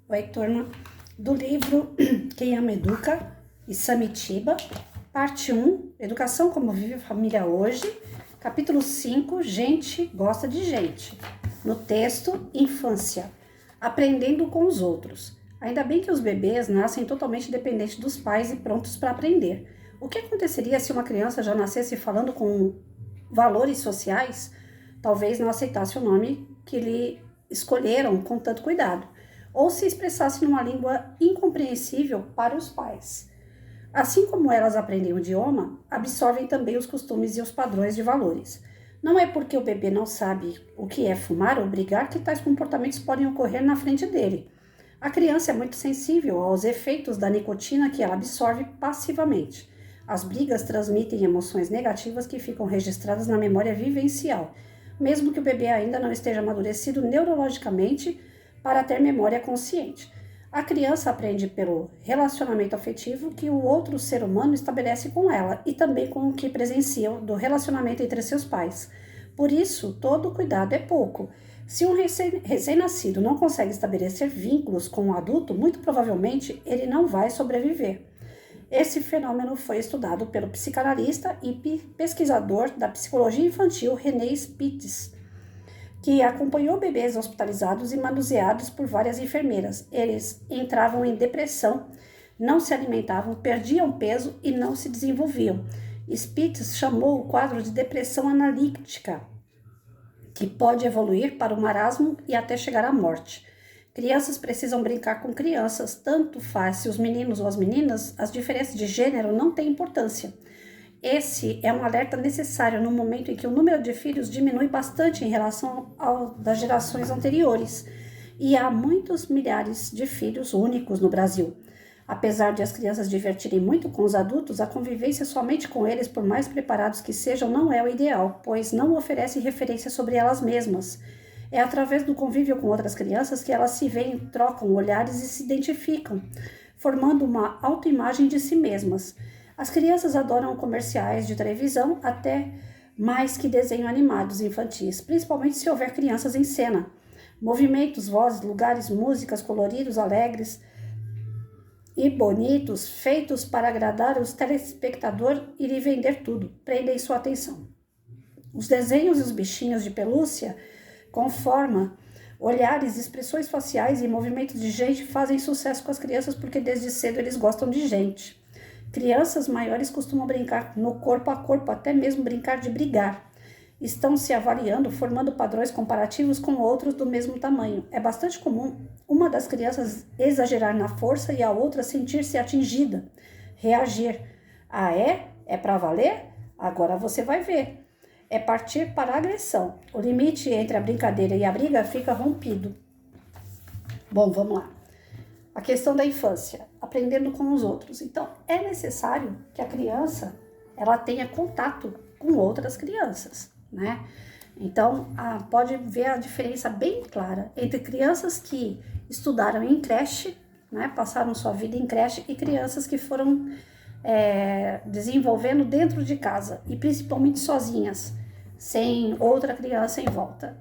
Oi, turma, do livro Quem Ama Educa, Isamitiba, parte 1, Educação como vive a família hoje, capítulo 5, Gente gosta de gente. No texto, Infância, aprendendo com os outros. Ainda bem que os bebês nascem totalmente dependentes dos pais e prontos para aprender. O que aconteceria se uma criança já nascesse falando com valores sociais? Talvez não aceitasse o nome que lhe escolheram com tanto cuidado, ou se expressasse numa língua incompreensível para os pais. Assim como elas aprendem o idioma, absorvem também os costumes e os padrões de valores. Não é porque o bebê não sabe o que é fumar ou brigar que tais comportamentos podem ocorrer na frente dele. A criança é muito sensível aos efeitos da nicotina que ela absorve passivamente. As brigas transmitem emoções negativas que ficam registradas na memória vivencial, mesmo que o bebê ainda não esteja amadurecido neurologicamente para ter memória consciente. A criança aprende pelo relacionamento afetivo que o outro ser humano estabelece com ela e também com o que presencia do relacionamento entre seus pais. Por isso, todo cuidado é pouco. Se um recém-nascido não consegue estabelecer vínculos com um adulto, muito provavelmente ele não vai sobreviver. Esse fenômeno foi estudado pelo psicanalista e pesquisador da psicologia infantil René Spitz, que acompanhou bebês hospitalizados e manuseados por várias enfermeiras. Eles entravam em depressão, não se alimentavam, perdiam peso e não se desenvolviam. Spitz chamou o quadro de depressão analítica, que pode evoluir para o marasmo e até chegar à morte. Crianças precisam brincar com crianças, tanto faz se os meninos ou as meninas, as diferenças de gênero não têm importância. Esse é um alerta necessário no momento em que o número de filhos diminui bastante em relação ao das gerações anteriores, e há muitos milhares de filhos únicos no Brasil. Apesar de as crianças divertirem muito com os adultos, a convivência somente com eles, por mais preparados que sejam, não é o ideal, pois não oferece referência sobre elas mesmas. É através do convívio com outras crianças que elas se veem, trocam olhares e se identificam, formando uma autoimagem de si mesmas. As crianças adoram comerciais de televisão, até mais que desenhos animados infantis, principalmente se houver crianças em cena. Movimentos, vozes, lugares, músicas, coloridos, alegres e bonitos, feitos para agradar os telespectadores e lhe vender tudo, prendem sua atenção. Os desenhos e os bichinhos de pelúcia, com forma, olhares, expressões faciais e movimentos de gente fazem sucesso com as crianças porque desde cedo eles gostam de gente. Crianças maiores costumam brincar no corpo a corpo, até mesmo brincar de brigar. Estão se avaliando, formando padrões comparativos com outros do mesmo tamanho. É bastante comum uma das crianças exagerar na força e a outra sentir-se atingida, reagir. Ah, é? É para valer? Agora você vai ver. É partir para a agressão. O limite entre a brincadeira e a briga fica rompido. Bom, vamos lá. A questão da infância, aprendendo com os outros. Então, é necessário que a criança ela tenha contato com outras crianças, né? Então, pode ver a diferença bem clara entre crianças que estudaram em creche, né? Passaram sua vida em creche, e crianças que foram desenvolvendo dentro de casa, e principalmente sozinhas, sem outra criança em volta,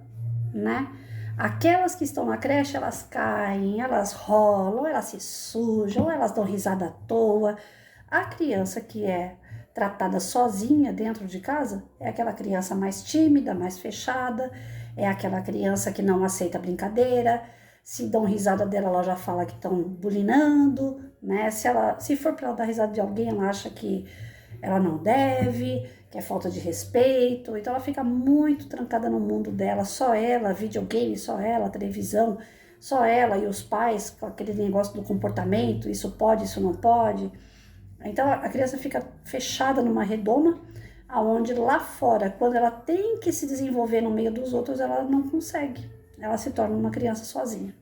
né? Aquelas que estão na creche, elas caem, elas rolam, elas se sujam, elas dão risada à toa. A criança que é tratada sozinha dentro de casa é aquela criança mais tímida, mais fechada, é aquela criança que não aceita brincadeira. Se dão risada dela, ela já fala que estão bulinando, né? Se for para dar risada de alguém, ela acha que ela não deve, que é falta de respeito. Então ela fica muito trancada no mundo dela, só ela, videogame, só ela, televisão, só ela e os pais, com aquele negócio do comportamento, isso pode, isso não pode. Então a criança fica fechada numa redoma, aonde lá fora, quando ela tem que se desenvolver no meio dos outros, ela não consegue. Ela se torna uma criança sozinha.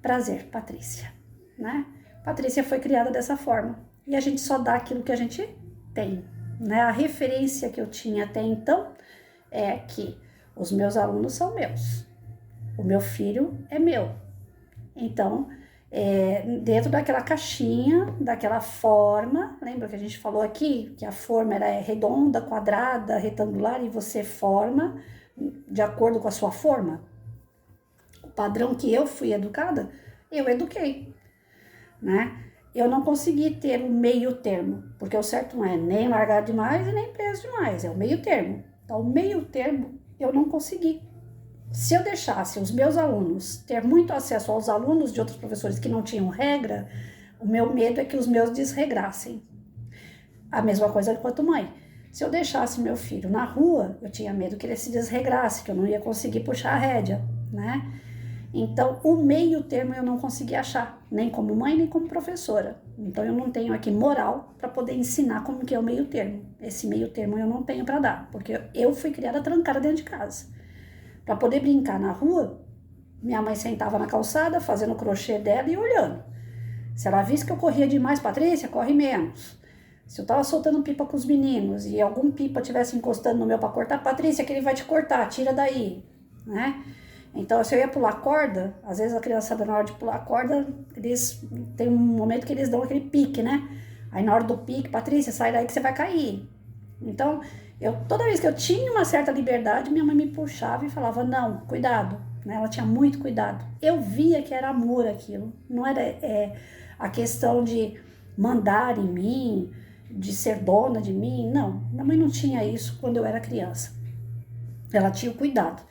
Prazer, Patrícia, né? Patrícia foi criada dessa forma. E a gente só dá aquilo que a gente tem, né? A referência que eu tinha até então é que os meus alunos são meus. O meu filho é meu. Então, dentro daquela caixinha, daquela forma, lembra que a gente falou aqui que a forma era redonda, quadrada, retangular, e você forma de acordo com a sua forma? O padrão que eu fui educada eu eduquei, né? Eu não consegui ter um meio termo, porque o certo não é nem largar demais e nem preso demais, é o meio termo. Então, o meio termo eu não consegui. Se eu deixasse os meus alunos ter muito acesso aos alunos de outros professores que não tinham regra, o meu medo é que os meus desregrassem. A mesma coisa quanto mãe. Se eu deixasse meu filho na rua, eu tinha medo que ele se desregrasse, que eu não ia conseguir puxar a rédea, né? Então, o meio termo eu não consegui achar, nem como mãe, nem como professora. Então, eu não tenho aqui moral para poder ensinar como que é o meio termo. Esse meio termo eu não tenho para dar, porque eu fui criada trancada dentro de casa. Para poder brincar na rua, minha mãe sentava na calçada, fazendo o crochê dela e olhando. Se ela visse que eu corria demais, Patrícia, corre menos. Se eu tava soltando pipa com os meninos e algum pipa tivesse encostando no meu para cortar, Patrícia, que ele vai te cortar, tira daí, né? Então, se eu ia pular corda, às vezes a criançada, na hora de pular corda, eles tem um momento que eles dão aquele pique, né? Aí na hora do pique, Patrícia, sai daí que você vai cair. Então, toda vez que eu tinha uma certa liberdade, minha mãe me puxava e falava, não, cuidado, né? Ela tinha muito cuidado. Eu via que era amor aquilo, não era a questão de mandar em mim, de ser dona de mim, não. Minha mãe não tinha isso quando eu era criança. Ela tinha o cuidado.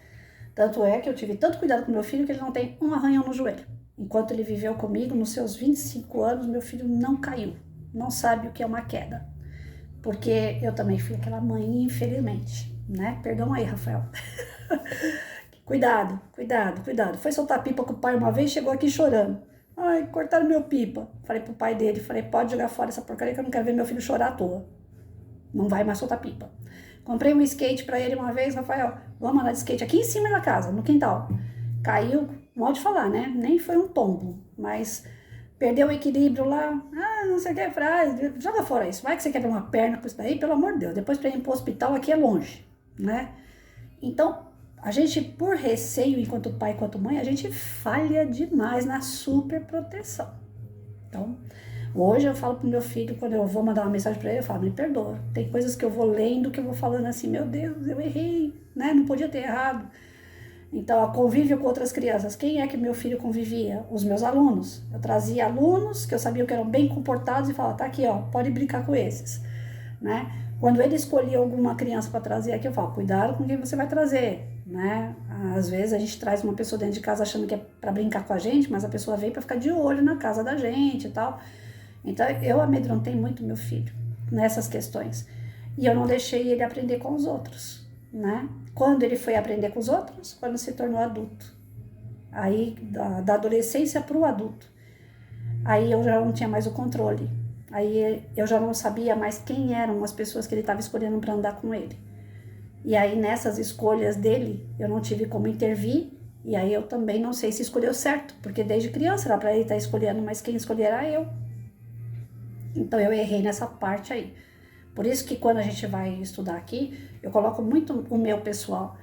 Tanto é que eu tive tanto cuidado com meu filho que ele não tem um arranhão no joelho. Enquanto ele viveu comigo, nos seus 25 anos, meu filho não caiu. Não sabe o que é uma queda. Porque eu também fui aquela mãe, infelizmente, né? Perdão aí, Rafael. Cuidado, cuidado, cuidado. Foi soltar pipa com o pai uma vez, chegou aqui chorando. Ai, cortaram meu pipa. Falei pro pai dele, pode jogar fora essa porcaria que eu não quero ver meu filho chorar à toa. Não vai mais soltar pipa. Comprei um skate pra ele uma vez, Rafael, vamos andar de skate aqui em cima da casa, no quintal. Caiu, mal de falar, né? Nem foi um tombo, mas perdeu o equilíbrio lá. Ah, não sei o que, joga fora isso. Vai que você quebra uma perna com isso daí, pelo amor de Deus. Depois pra ir pro hospital aqui é longe, né? Então, a gente, por receio, enquanto pai, enquanto mãe, a gente falha demais na super proteção. Então, hoje eu falo pro meu filho, quando eu vou mandar uma mensagem para ele, eu falo, me perdoa. Tem coisas que eu vou lendo, que eu vou falando assim, meu Deus, eu errei, né? Não podia ter errado. Então, a convívio com outras crianças. Quem é que meu filho convivia? Os meus alunos. Eu trazia alunos que eu sabia que eram bem comportados e falava, tá aqui, ó, pode brincar com esses, né? Quando ele escolhia alguma criança para trazer aqui, eu falo, cuidado com quem você vai trazer, né? Às vezes a gente traz uma pessoa dentro de casa achando que é para brincar com a gente, mas a pessoa vem para ficar de olho na casa da gente e tal. Então, eu amedrontei muito meu filho nessas questões. E eu não deixei ele aprender com os outros, né? Quando ele foi aprender com os outros? Quando se tornou adulto. Aí, da adolescência para o adulto. Aí eu já não tinha mais o controle. Aí eu já não sabia mais quem eram as pessoas que ele estava escolhendo para andar com ele. E aí, nessas escolhas dele, eu não tive como intervir. E aí eu também não sei se escolheu certo, porque desde criança era para ele estar escolhendo, mas quem escolher era eu. Então, eu errei nessa parte aí. Por isso que quando a gente vai estudar aqui, eu coloco muito o meu pessoal.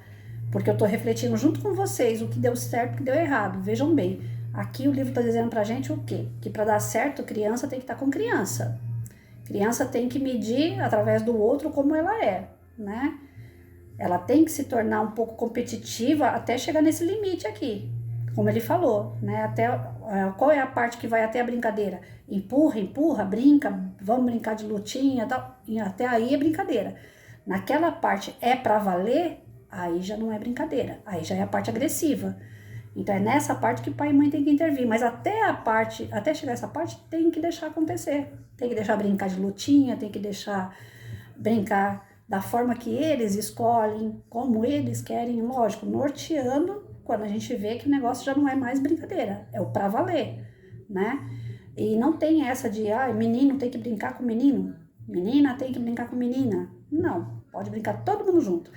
Porque eu tô refletindo junto com vocês o que deu certo e o que deu errado. Vejam bem, aqui o livro tá dizendo pra gente o quê? Que para dar certo, criança tem que estar com criança. Criança tem que medir através do outro como ela é, né? Ela tem que se tornar um pouco competitiva até chegar nesse limite aqui. Como ele falou, né? Qual é a parte que vai até a brincadeira? Empurra, empurra, brinca, vamos brincar de lutinha, tal. E até aí é brincadeira. Naquela parte é pra valer, aí já não é brincadeira, aí já é a parte agressiva. Então é nessa parte que pai e mãe tem que intervir, mas até chegar essa parte, tem que deixar acontecer. Tem que deixar brincar de lutinha, tem que deixar brincar da forma que eles escolhem, como eles querem, lógico, norteando quando a gente vê que o negócio já não é mais brincadeira, é o pra valer, né? E não tem essa de, menino tem que brincar com menino, menina tem que brincar com menina. Não, pode brincar todo mundo junto.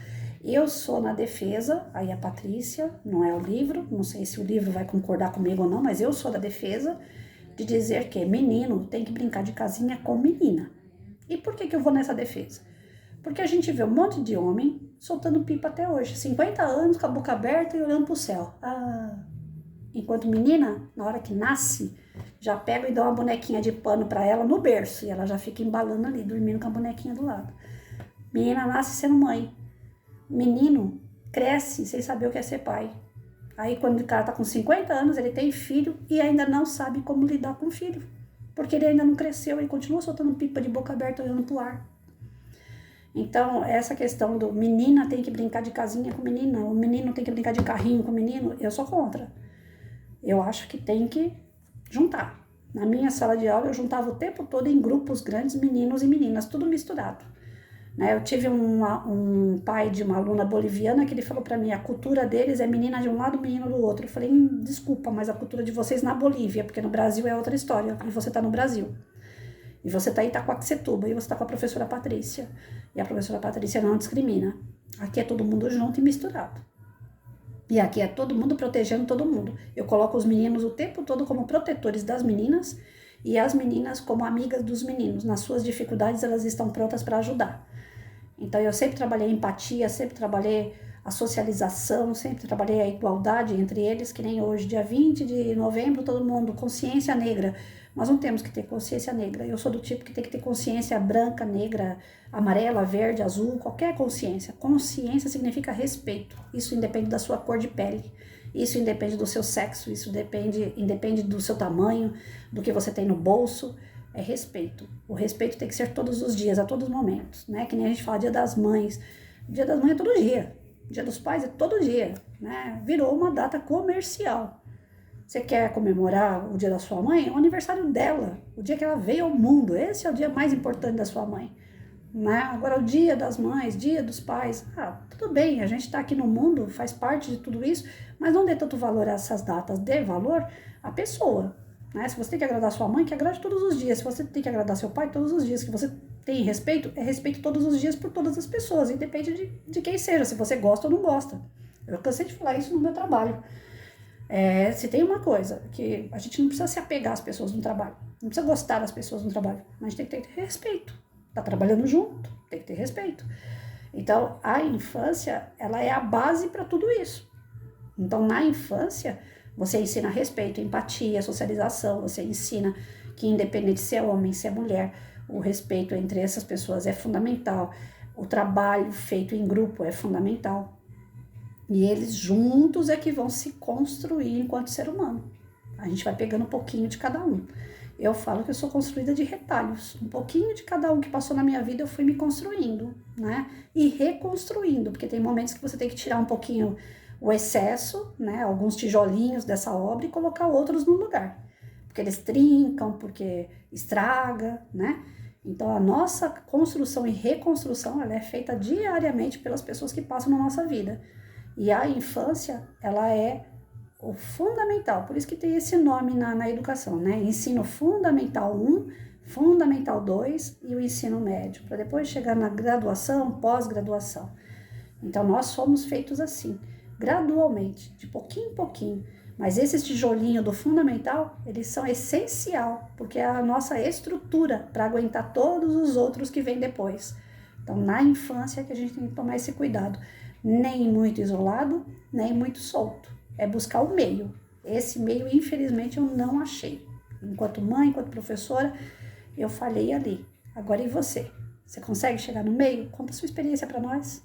Eu sou na defesa, aí a Patrícia, não é o livro, não sei se o livro vai concordar comigo ou não, mas eu sou da defesa de dizer que menino tem que brincar de casinha com menina. E por que eu vou nessa defesa? Porque a gente vê um monte de homem soltando pipa até hoje. 50 anos, com a boca aberta e olhando pro céu. Enquanto menina, na hora que nasce, já pega e dá uma bonequinha de pano pra ela no berço. E ela já fica embalando ali, dormindo com a bonequinha do lado. Menina nasce sendo mãe. Menino cresce sem saber o que é ser pai. Aí quando o cara tá com 50 anos, ele tem filho e ainda não sabe como lidar com o filho. Porque ele ainda não cresceu, ele continua soltando pipa de boca aberta olhando pro ar. Então, essa questão do menina tem que brincar de casinha com menina, o menino tem que brincar de carrinho com menino, eu sou contra. Eu acho que tem que juntar. Na minha sala de aula, eu juntava o tempo todo em grupos grandes, meninos e meninas, tudo misturado. Eu tive um pai de uma aluna boliviana que ele falou para mim, a cultura deles é menina de um lado, menino do outro. Eu falei, desculpa, mas a cultura de vocês na Bolívia, porque no Brasil é outra história, e você tá no Brasil. E você tá em Itacoaxetuba, e você tá com a professora Patrícia. E a professora Patrícia não discrimina. Aqui é todo mundo junto e misturado. E aqui é todo mundo protegendo todo mundo. Eu coloco os meninos o tempo todo como protetores das meninas e as meninas como amigas dos meninos. Nas suas dificuldades, elas estão prontas para ajudar. Então, eu sempre trabalhei empatia, sempre trabalhei a socialização, sempre trabalhei a igualdade entre eles, que nem hoje, dia 20 de novembro, todo mundo, consciência negra. Nós não temos que ter consciência negra. Eu sou do tipo que tem que ter consciência branca, negra, amarela, verde, azul, qualquer consciência. Consciência significa respeito. Isso independe da sua cor de pele. Isso independe do seu sexo, isso independe do seu tamanho, do que você tem no bolso. É respeito. O respeito tem que ser todos os dias, a todos os momentos, né? Que nem a gente fala Dia das Mães. Dia das Mães é todo dia. Dia dos Pais é todo dia, né? Virou uma data comercial. Você quer comemorar o dia da sua mãe? É o aniversário dela, o dia que ela veio ao mundo. Esse é o dia mais importante da sua mãe, né? Agora, o dia das mães, dia dos pais, tudo bem, a gente tá aqui no mundo, faz parte de tudo isso, mas não dê tanto valor a essas datas, dê valor à pessoa, né? Se você tem que agradar sua mãe, que agrade todos os dias. Se você tem que agradar seu pai, todos os dias. Que você tem respeito, é respeito todos os dias por todas as pessoas, independe de quem seja, se você gosta ou não gosta. Eu cansei de falar isso no meu trabalho. Se tem uma coisa, que a gente não precisa se apegar às pessoas no trabalho, não precisa gostar das pessoas no trabalho, mas a gente tem que ter respeito. Tá trabalhando junto, tem que ter respeito. Então, a infância, ela é a base para tudo isso. Então, na infância, você ensina respeito, empatia, socialização, você ensina que independente se é homem, se é mulher, o respeito entre essas pessoas é fundamental, o trabalho feito em grupo é fundamental. E eles juntos é que vão se construir enquanto ser humano. A gente vai pegando um pouquinho de cada um. Eu falo que eu sou construída de retalhos. Um pouquinho de cada um que passou na minha vida eu fui me construindo, né? E reconstruindo, porque tem momentos que você tem que tirar um pouquinho o excesso, né? Alguns tijolinhos dessa obra e colocar outros no lugar. Porque eles trincam, porque estraga, né? Então, a nossa construção e reconstrução, ela é feita diariamente pelas pessoas que passam na nossa vida. E a infância, ela é o fundamental, por isso que tem esse nome na educação, né? Ensino Fundamental 1, Fundamental 2 e o ensino médio, para depois chegar na graduação, pós-graduação. Então, nós somos feitos assim, gradualmente, de pouquinho em pouquinho. Mas esses tijolinhos do fundamental, eles são essencial, porque é a nossa estrutura para aguentar todos os outros que vêm depois. Então, na infância que a gente tem que tomar esse cuidado. Nem muito isolado, nem muito solto. É buscar o meio. Esse meio, infelizmente, eu não achei. Enquanto mãe, enquanto professora, eu falhei ali. Agora e você? Você consegue chegar no meio? Conta a sua experiência para nós.